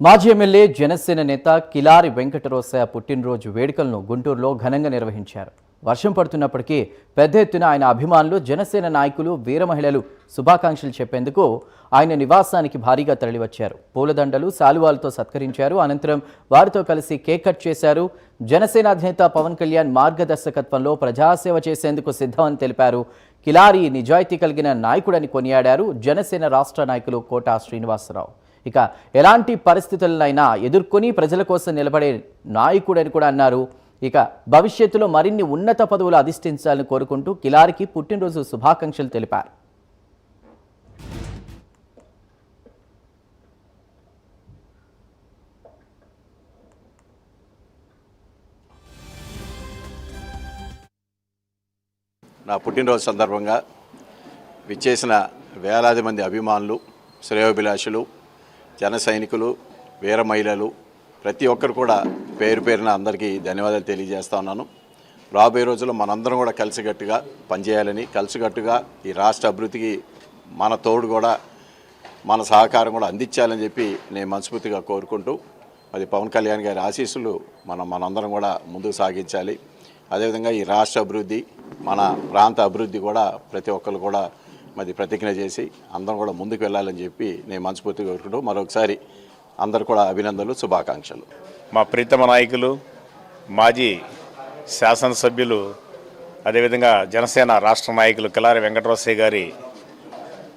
మాజీ ఎమ్మెల్యే జనసేన నేత కిలారి వెంకటరోసయ్య పుట్టినరోజు వేడుకలను గుంటూరులో ఘనంగా నిర్వహించారు. వర్షం పడుతున్నప్పటికీ పెద్ద ఎత్తున ఆయన అభిమానులు, జనసేన నాయకులు, వీర మహిళలు శుభాకాంక్షలు చెప్పేందుకు ఆయన నివాసానికి భారీగా తరలివచ్చారు. పూలదండలు, శాలువాలతో సత్కరించారు. అనంతరం వారితో కలిసి కేక్ కట్ చేశారు. జనసేన అధినేత పవన్ కళ్యాణ్ మార్గదర్శకత్వంలో ప్రజాసేవ చేసేందుకు సిద్ధమని తెలిపారు. కిలారి నిజాయితీ కలిగిన నాయకుడని కొనియాడారు జనసేన రాష్ట్ర నాయకులు కోట శ్రీనివాసరావు. ఇక ఎలాంటి పరిస్థితులనైనా ఎదుర్కొని ప్రజల కోసం నిలబడే నాయకుడని కూడా అన్నారు. ఇక భవిష్యత్తులో మరిన్ని ఉన్నత పదవులు అధిష్ఠించాలని కోరుకుంటూ కిలారికి పుట్టినరోజు శుభాకాంక్షలు తెలిపారు. నా పుట్టినరోజు సందర్భంగా విచ్చేసిన వేలాది మంది అభిమానులు, శ్రేయోభిలాషులు, జన సైనికులు, వీర మహిళలు ప్రతి ఒక్కరు కూడా పేరు పేరున అందరికీ ధన్యవాదాలు తెలియజేస్తా ఉన్నాను. రాబోయే రోజుల్లో మనందరం కూడా కలిసికట్టుగా పనిచేయాలని, కలిసికట్టుగా ఈ రాష్ట్ర అభివృద్ధికి మన తోడు కూడా, మన సహకారం కూడా అందించాలని చెప్పి నేను మనస్ఫూర్తిగా కోరుకుంటూ, అది పవన్ కళ్యాణ్ గారి ఆశీస్సులు మనందరం కూడా ముందుకు సాగించాలి. అదేవిధంగా ఈ రాష్ట్ర అభివృద్ధి, మన ప్రాంత అభివృద్ధి కూడా ప్రతి ఒక్కరు కూడా మరి ప్రతిజ్ఞ చేసి అందరం కూడా ముందుకు వెళ్ళాలని చెప్పి నేను మనస్ఫూర్తిగా కోరుకుంటూ మరొకసారి అందరు కూడా అభినందనలు, శుభాకాంక్షలు. మా ప్రీతమ నాయకులు, మాజీ శాసనసభ్యులు, అదేవిధంగా జనసేన రాష్ట్ర నాయకులు కిలారి వెంకటరోసయ్య గారి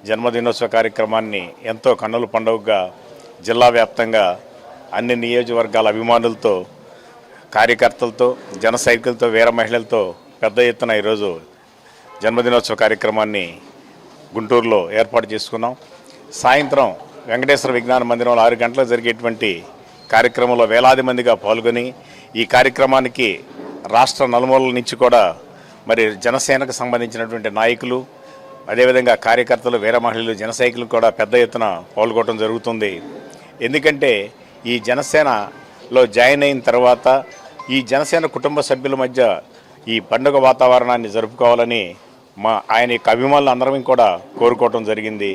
జన్మదినోత్సవ కార్యక్రమాన్ని ఎంతో కన్నుల పండుగగా జిల్లా వ్యాప్తంగా అన్ని నియోజకవర్గాల అభిమానులతో, కార్యకర్తలతో, జన సైనికులతో, వీర మహిళలతో పెద్ద ఎత్తున ఈరోజు జన్మదినోత్సవ కార్యక్రమాన్ని గుంటూరులో ఏర్పాటు చేసుకున్నాం. సాయంత్రం వెంకటేశ్వర విజ్ఞాన మందిరంలో 6 గంటలకు జరిగేటువంటి కార్యక్రమంలో వేలాది మందిగా పాల్గొని ఈ కార్యక్రమానికి రాష్ట్ర నలుమూలల నుంచి కూడా మరి జనసేనకు సంబంధించినటువంటి నాయకులు, అదేవిధంగా కార్యకర్తలు, వీర మహిళలు, జన సైనికులు కూడా పెద్ద ఎత్తున పాల్గొనడం జరుగుతుంది. ఎందుకంటే ఈ జనసేనలో జాయిన్ అయిన తర్వాత ఈ జనసేన కుటుంబ సభ్యుల మధ్య ఈ పండుగ వాతావరణాన్ని జరుపుకోవాలని ఆయన యొక్క అభిమానులు అందరం కూడా కోరుకోవటం జరిగింది.